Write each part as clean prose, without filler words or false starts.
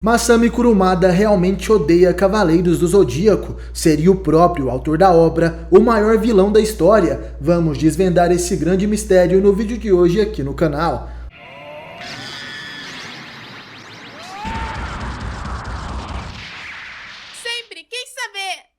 Masami Kurumada realmente odeia Cavaleiros do Zodíaco? Seria o próprio autor da obra o maior vilão da história? Vamos desvendar esse grande mistério no vídeo de hoje aqui no canal. Sempre quis saber!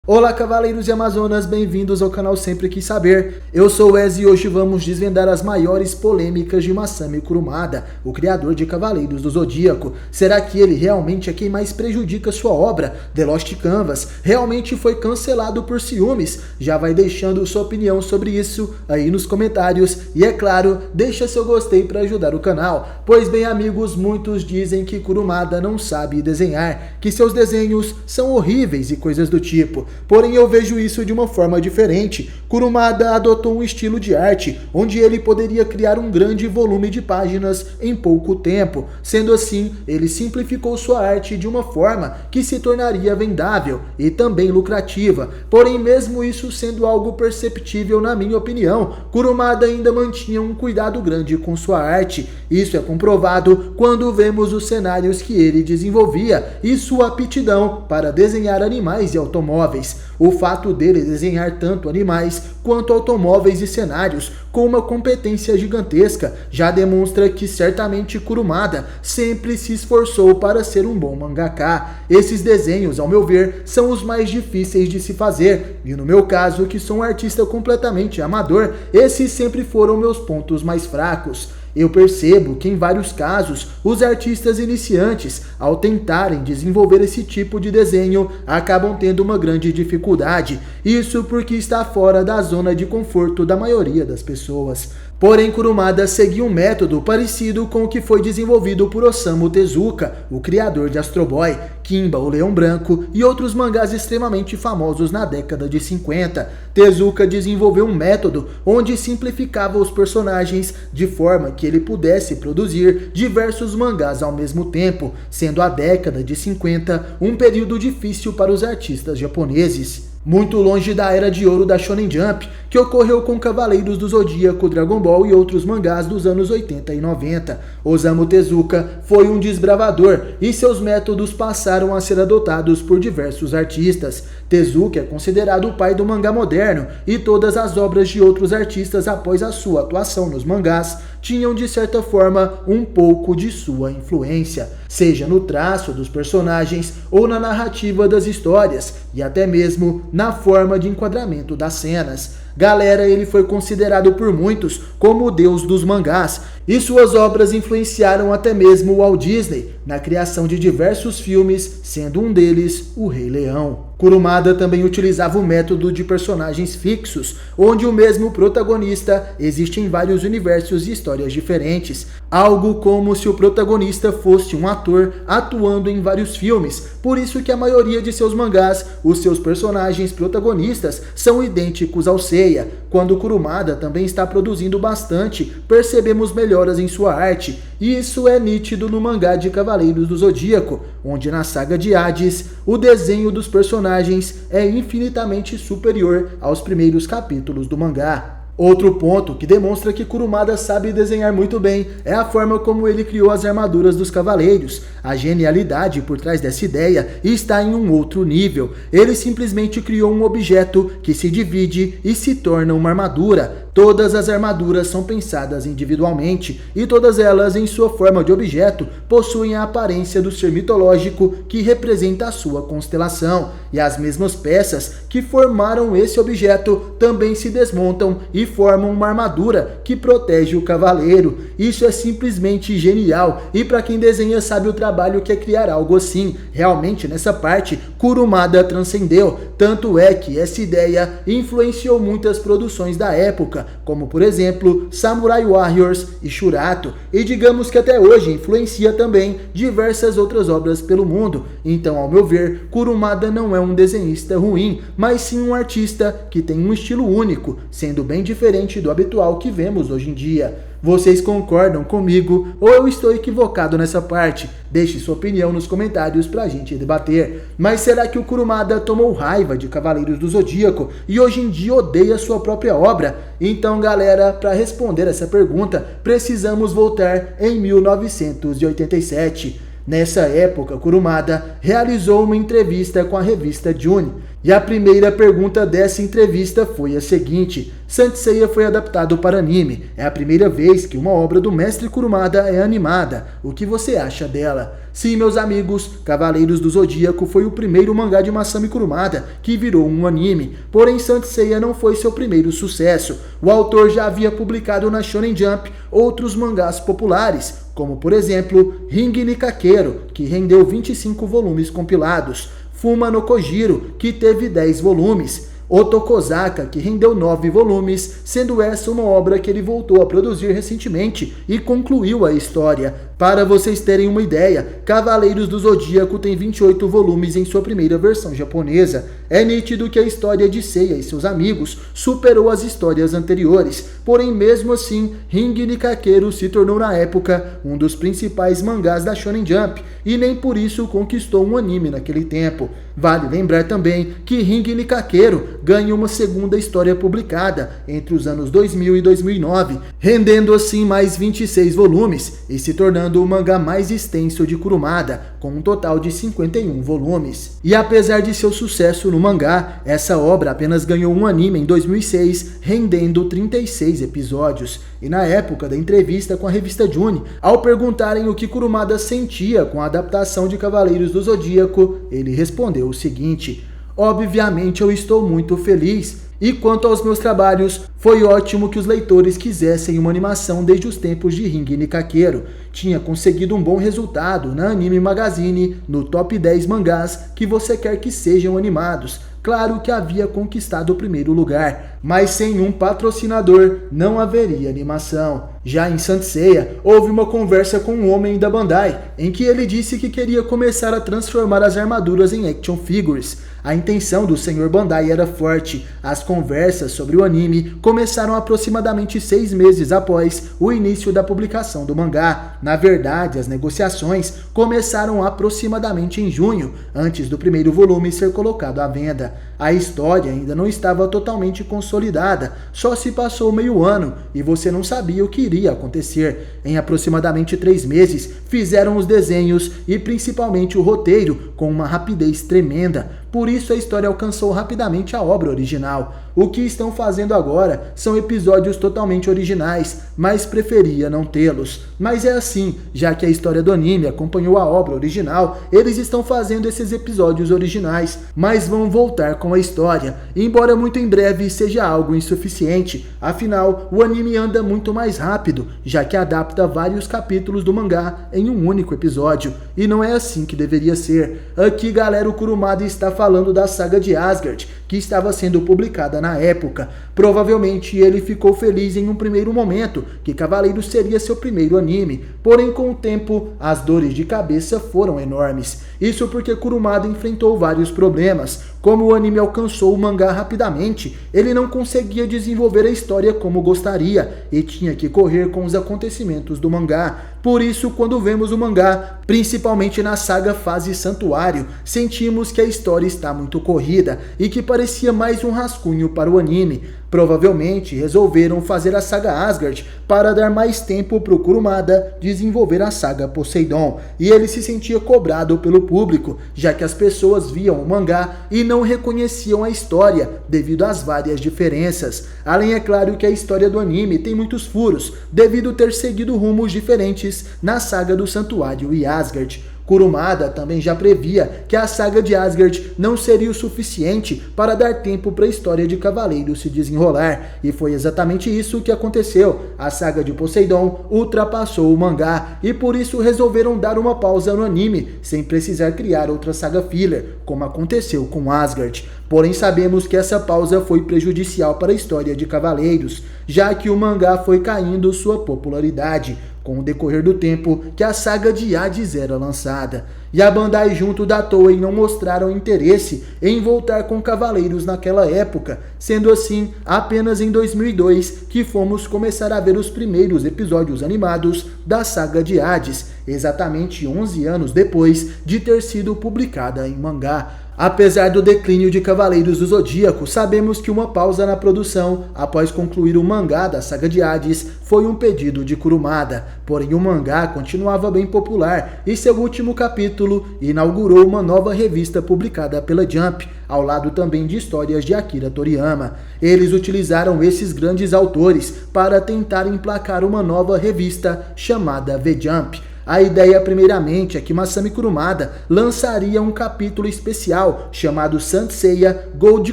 Olá Cavaleiros e Amazonas, bem-vindos ao canal Sempre Quis Saber. Eu sou o Wes e hoje vamos desvendar as maiores polêmicas de Masami Kurumada, o criador de Cavaleiros do Zodíaco. Será que ele realmente é quem mais prejudica sua obra? The Lost Canvas realmente foi cancelado por ciúmes? Já vai deixando sua opinião sobre isso aí nos comentários. E é claro, deixa seu gostei para ajudar o canal. Pois bem amigos, muitos dizem que Kurumada não sabe desenhar, que seus desenhos são horríveis e coisas do tipo. Porém eu vejo isso de uma forma diferente. Kurumada adotou um estilo de arte, onde ele poderia criar um grande volume de páginas em pouco tempo. Sendo assim, ele simplificou sua arte de uma forma que se tornaria vendável e também lucrativa. Porém, mesmo isso sendo algo perceptível na minha opinião, Kurumada ainda mantinha um cuidado grande com sua arte. Isso é comprovado quando vemos os cenários que ele desenvolvia e sua aptidão para desenhar animais e automóveis. O fato dele desenhar tanto animais quanto automóveis e cenários com uma competência gigantesca já demonstra que certamente Kurumada sempre se esforçou para ser um bom mangaka. Esses desenhos, ao meu ver, são os mais difíceis de se fazer, e no meu caso, que sou um artista completamente amador, esses sempre foram meus pontos mais fracos. Eu percebo que em vários casos, os artistas iniciantes, ao tentarem desenvolver esse tipo de desenho, acabam tendo uma grande dificuldade. Isso porque está fora da zona de conforto da maioria das pessoas. Porém, Kurumada seguiu um método parecido com o que foi desenvolvido por Osamu Tezuka, o criador de Astro Boy, Kimba, o Leão Branco e outros mangás extremamente famosos na década de 50. Tezuka desenvolveu um método onde simplificava os personagens de forma que ele pudesse produzir diversos mangás ao mesmo tempo, sendo a década de 50 um período difícil para os artistas japoneses. Muito longe da era de ouro da Shonen Jump, que ocorreu com Cavaleiros do Zodíaco, Dragon Ball e outros mangás dos anos 80 e 90. Osamu Tezuka foi um desbravador e seus métodos passaram a ser adotados por diversos artistas. Tezuka é considerado o pai do mangá moderno e todas as obras de outros artistas após a sua atuação nos mangás tinham de certa forma um pouco de sua influência, seja no traço dos personagens ou na narrativa das histórias e até mesmo na forma de enquadramento das cenas. Galera, ele foi considerado por muitos como o deus dos mangás, e suas obras influenciaram até mesmo o Walt Disney na criação de diversos filmes, sendo um deles o Rei Leão. Kurumada também utilizava o método de personagens fixos, onde o mesmo protagonista existe em vários universos e histórias diferentes, algo como se o protagonista fosse um ator atuando em vários filmes. Por isso que a maioria de seus mangás, os seus personagens protagonistas são idênticos ao Seiya. Quando Kurumada também está produzindo bastante, percebemos melhoras em sua arte, e isso é nítido no mangá de Cavaleiros do Zodíaco, onde na saga de Hades, o desenho dos personagens é infinitamente superior aos primeiros capítulos do mangá. Outro ponto que demonstra que Kurumada sabe desenhar muito bem é a forma como ele criou as armaduras dos cavaleiros. A genialidade por trás dessa ideia está em um outro nível. Ele simplesmente criou um objeto que se divide e se torna uma armadura. Todas as armaduras são pensadas individualmente e todas elas, em sua forma de objeto, possuem a aparência do ser mitológico que representa a sua constelação. E as mesmas peças que formaram esse objeto também se desmontam e formam uma armadura que protege o cavaleiro. Isso é simplesmente genial, e para quem desenha sabe o trabalho que é criar algo assim. Realmente nessa parte Kurumada transcendeu, tanto é que essa ideia influenciou muitas produções da época, como por exemplo Samurai Warriors e Shurato, e digamos que até hoje influencia também diversas outras obras pelo mundo. Então, ao meu ver, Kurumada não é um desenhista ruim, mas sim um artista que tem um estilo único, sendo bem diferente do habitual que vemos hoje em dia. Vocês concordam comigo ou eu estou equivocado nessa parte? Deixe sua opinião nos comentários pra gente debater. Mas será que o Kurumada tomou raiva de Cavaleiros do Zodíaco e hoje em dia odeia sua própria obra? Então galera, para responder essa pergunta, precisamos voltar em 1987. Nessa época, Kurumada realizou uma entrevista com a revista June, e a primeira pergunta dessa entrevista foi a seguinte: Saint Seiya foi adaptado para anime. É a primeira vez que uma obra do mestre Kurumada é animada. O que você acha dela? Sim, meus amigos, Cavaleiros do Zodíaco foi o primeiro mangá de Masami Kurumada que virou um anime. Porém, Saint Seiya não foi seu primeiro sucesso. O autor já havia publicado na Shonen Jump outros mangás populares, como por exemplo Ring Nikakero, que rendeu 25 volumes compilados, Fuma no Kojiro, que teve 10 volumes, Otokozaka, que rendeu 9 volumes, sendo essa uma obra que ele voltou a produzir recentemente e concluiu a história. Para vocês terem uma ideia, Cavaleiros do Zodíaco tem 28 volumes em sua primeira versão japonesa. É nítido que a história de Seiya e seus amigos superou as histórias anteriores, porém mesmo assim, Ring Nikakero se tornou na época um dos principais mangás da Shonen Jump, e nem por isso conquistou um anime naquele tempo. Vale lembrar também que Ring Nikakero ganhou uma segunda história publicada entre os anos 2000 e 2009, rendendo assim mais 26 volumes e se tornando o mangá mais extenso de Kurumada, com um total de 51 volumes. E apesar de seu sucesso no mangá, essa obra apenas ganhou um anime em 2006, rendendo 36 episódios. E na época da entrevista com a revista June, ao perguntarem o que Kurumada sentia com a adaptação de Cavaleiros do Zodíaco, ele respondeu o seguinte: obviamente eu estou muito feliz. E quanto aos meus trabalhos, foi ótimo que os leitores quisessem uma animação desde os tempos de Ring Nikakero. Tinha conseguido um bom resultado na Anime Magazine, no top 10 mangás que você quer que sejam animados. Claro que havia conquistado o primeiro lugar, mas sem um patrocinador não haveria animação. Já em Saint Seiya, houve uma conversa com um homem da Bandai, em que ele disse que queria começar a transformar as armaduras em action figures. A intenção do Sr. Bandai era forte. As conversas sobre o anime começaram aproximadamente 6 meses após o início da publicação do mangá. Na verdade, as negociações começaram aproximadamente em junho, antes do primeiro volume ser colocado à venda. A história ainda não estava totalmente consolidada, só se passou meio ano e você não sabia o que iria acontecer. Em aproximadamente 3 meses, fizeram os desenhos e principalmente o roteiro com uma rapidez tremenda. Por isso a história alcançou rapidamente a obra original. O que estão fazendo agora são episódios totalmente originais, mas preferia não tê-los. Mas é assim, já que a história do anime acompanhou a obra original, eles estão fazendo esses episódios originais, mas vão voltar com a história, embora muito em breve seja algo insuficiente. Afinal, o anime anda muito mais rápido, já que adapta vários capítulos do mangá em um único episódio, e não é assim que deveria ser. Aqui, galera, o Kurumada está falando da saga de Asgard, que estava sendo publicada na época. Provavelmente ele ficou feliz em um primeiro momento que Cavaleiros seria seu primeiro anime, porém com o tempo as dores de cabeça foram enormes. Isso porque Kurumada enfrentou vários problemas. Como o anime alcançou o mangá rapidamente, ele não conseguia desenvolver a história como gostaria e tinha que correr com os acontecimentos do mangá. Por isso, quando vemos o mangá, principalmente na saga Fase Santuário, sentimos que a história está muito corrida e que parecia mais um rascunho para o anime. Provavelmente resolveram fazer a saga Asgard para dar mais tempo para o Kurumada desenvolver a saga Poseidon, e ele se sentia cobrado pelo público, já que as pessoas viam o mangá e não reconheciam a história devido às várias diferenças. Além, é claro, que a história do anime tem muitos furos, devido ter seguido rumos diferentes na saga do Santuário e Asgard. Kurumada também já previa que a saga de Asgard não seria o suficiente para dar tempo para a história de Cavaleiros se desenrolar, e foi exatamente isso que aconteceu. A saga de Poseidon ultrapassou o mangá, e por isso resolveram dar uma pausa no anime, sem precisar criar outra saga filler, como aconteceu com Asgard. Porém, sabemos que essa pausa foi prejudicial para a história de Cavaleiros, já que o mangá foi caindo sua popularidade com o decorrer do tempo que a saga de Hades era lançada. E a Bandai junto da Toei não mostraram interesse em voltar com Cavaleiros naquela época, sendo assim apenas em 2002 que fomos começar a ver os primeiros episódios animados da saga de Hades, exatamente 11 anos depois de ter sido publicada em mangá. Apesar do declínio de Cavaleiros do Zodíaco, sabemos que uma pausa na produção após concluir o mangá da saga de Hades foi um pedido de Kurumada, porém o mangá continuava bem popular e seu último capítulo inaugurou uma nova revista publicada pela Jump, ao lado também de histórias de Akira Toriyama. Eles utilizaram esses grandes autores para tentar emplacar uma nova revista chamada The Jump. A ideia, primeiramente, é que Masami Kurumada lançaria um capítulo especial chamado Saint Seiya Gold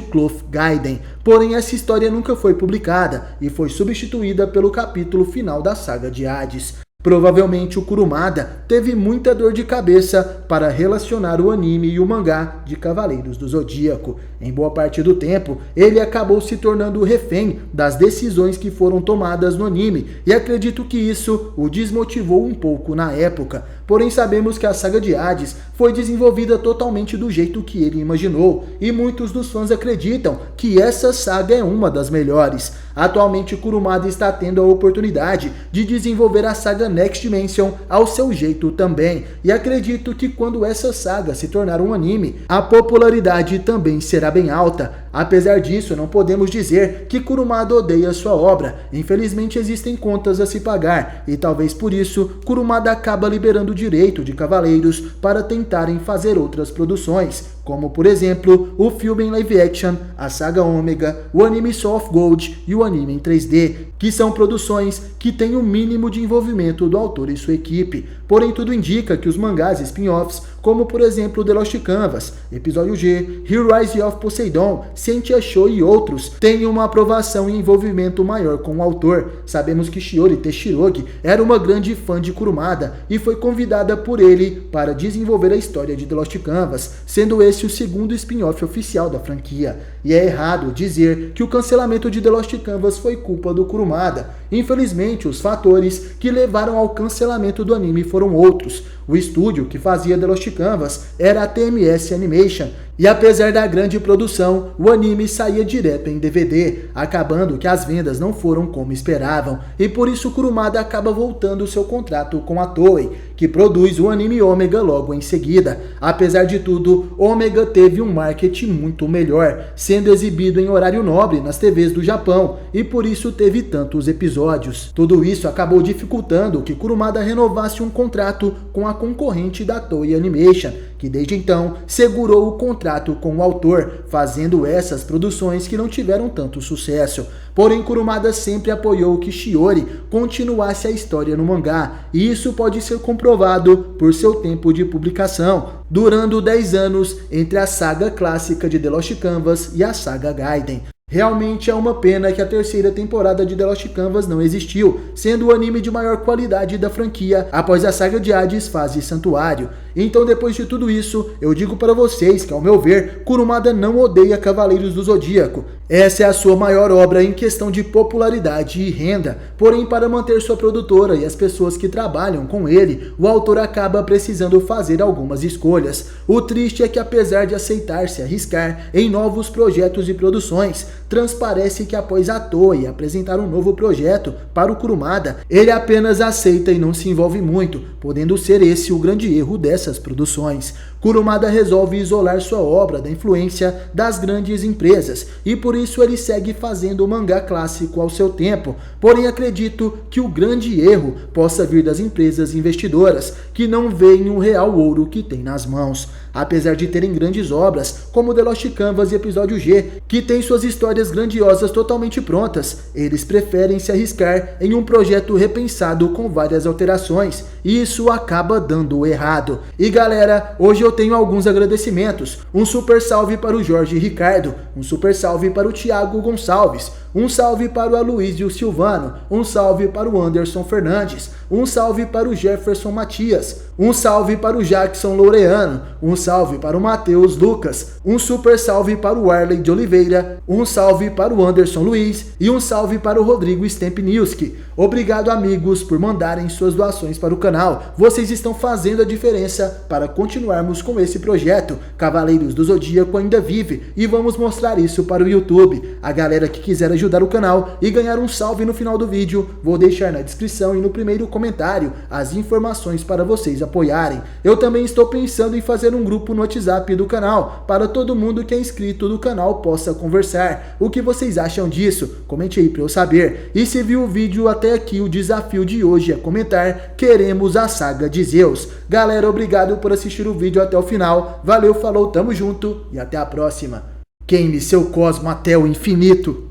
Cloth Gaiden, porém essa história nunca foi publicada e foi substituída pelo capítulo final da saga de Hades. Provavelmente o Kurumada teve muita dor de cabeça para relacionar o anime e o mangá de Cavaleiros do Zodíaco. Em boa parte do tempo, ele acabou se tornando refém das decisões que foram tomadas no anime, e acredito que isso o desmotivou um pouco na época. Porém sabemos que a saga de Hades foi desenvolvida totalmente do jeito que ele imaginou, e muitos dos fãs acreditam que essa saga é uma das melhores. Atualmente Kurumada está tendo a oportunidade de desenvolver a saga Next Dimension ao seu jeito também, e acredito que quando essa saga se tornar um anime, a popularidade também será bem alta. Apesar disso, não podemos dizer que Kurumada odeia sua obra. Infelizmente existem contas a se pagar, e talvez por isso Kurumada acaba liberando o direito de Cavaleiros para tentarem fazer outras produções, como por exemplo o filme em live action, a saga Ômega, o anime Soul of Gold e o anime em 3D, que são produções que têm o mínimo de envolvimento do autor e sua equipe. Porém tudo indica que os mangás spin-offs, como por exemplo The Lost Canvas, Episódio G, Hero Rise of Poseidon, Sentia Show e outros, têm uma aprovação e envolvimento maior com o autor. Sabemos que Shiori Teshirogi era uma grande fã de Kurumada e foi convidada por ele para desenvolver a história de The Lost Canvas, sendo esse o segundo spin-off oficial da franquia. E é errado dizer que o cancelamento de The Lost Canvas foi culpa do Kurumada. Infelizmente, os fatores que levaram ao cancelamento do anime foram outros. O estúdio que fazia The Lost Canvas era a TMS Animation, e apesar da grande produção, o anime saía direto em DVD, acabando que as vendas não foram como esperavam, e por isso Kurumada acaba voltando seu contrato com a Toei, que produz o anime Ômega logo em seguida. Apesar de tudo, Ômega teve um marketing muito melhor, sendo exibido em horário nobre nas TVs do Japão, e por isso teve tantos episódios. Tudo isso acabou dificultando que Kurumada renovasse um contrato com a concorrente da Toei Animation, que desde então segurou o contrato com o autor, fazendo essas produções que não tiveram tanto sucesso. Porém, Kurumada sempre apoiou que Shiori continuasse a história no mangá, e isso pode ser comprovado por seu tempo de publicação, durando 10 anos entre a saga clássica de The Lost Canvas e a saga Gaiden. Realmente é uma pena que a terceira temporada de The Lost Canvas não existiu, sendo o anime de maior qualidade da franquia após a saga de Hades Fase Santuário. Então, depois de tudo isso, eu digo para vocês que, ao meu ver, Kurumada não odeia Cavaleiros do Zodíaco. Essa é a sua maior obra em questão de popularidade e renda, porém para manter sua produtora e as pessoas que trabalham com ele, o autor acaba precisando fazer algumas escolhas. O triste é que, apesar de aceitar se arriscar em novos projetos e produções, transparece que após a Toei apresentar um novo projeto para o Kurumada, ele apenas aceita e não se envolve muito, podendo ser esse o grande erro dessas produções. Kurumada resolve isolar sua obra da influência das grandes empresas, e por isso ele segue fazendo o mangá clássico ao seu tempo. Porém, acredito que o grande erro possa vir das empresas investidoras, que não veem o real ouro que tem nas mãos. Apesar de terem grandes obras, como The Lost Canvas e Episódio G, que tem suas histórias grandiosas totalmente prontas, eles preferem se arriscar em um projeto repensado com várias alterações, e isso acaba dando errado. E galera, hoje eu tenho alguns agradecimentos. Um super salve para o Jorge Ricardo, um super salve para o Thiago Gonçalves, um salve para o Aloysio Silvano, um salve para o Anderson Fernandes, um salve para o Jefferson Matias, um salve para o Jackson Laureano, um salve para o Matheus Lucas, um super salve para o Arley de Oliveira, um salve para o Anderson Luiz e um salve para o Rodrigo Stempniewski. Obrigado, amigos, por mandarem suas doações para o canal. Vocês estão fazendo a diferença para continuarmos com esse projeto. Cavaleiros do Zodíaco ainda vive e vamos mostrar isso para o YouTube. A galera que quiser ajudar o canal e ganhar um salve no final do vídeo, vou deixar na descrição e no primeiro comentário as informações para vocês apoiarem. Eu também estou pensando em fazer um grupo no WhatsApp do canal, para todo mundo que é inscrito do canal possa conversar. O que vocês acham disso? Comente aí para eu saber. E se viu o vídeo até aqui, o desafio de hoje é comentar "Queremos a saga de Zeus". Galera, obrigado por assistir o vídeo até o final. Valeu, falou, tamo junto e até a próxima. Queime seu cosmo até o infinito.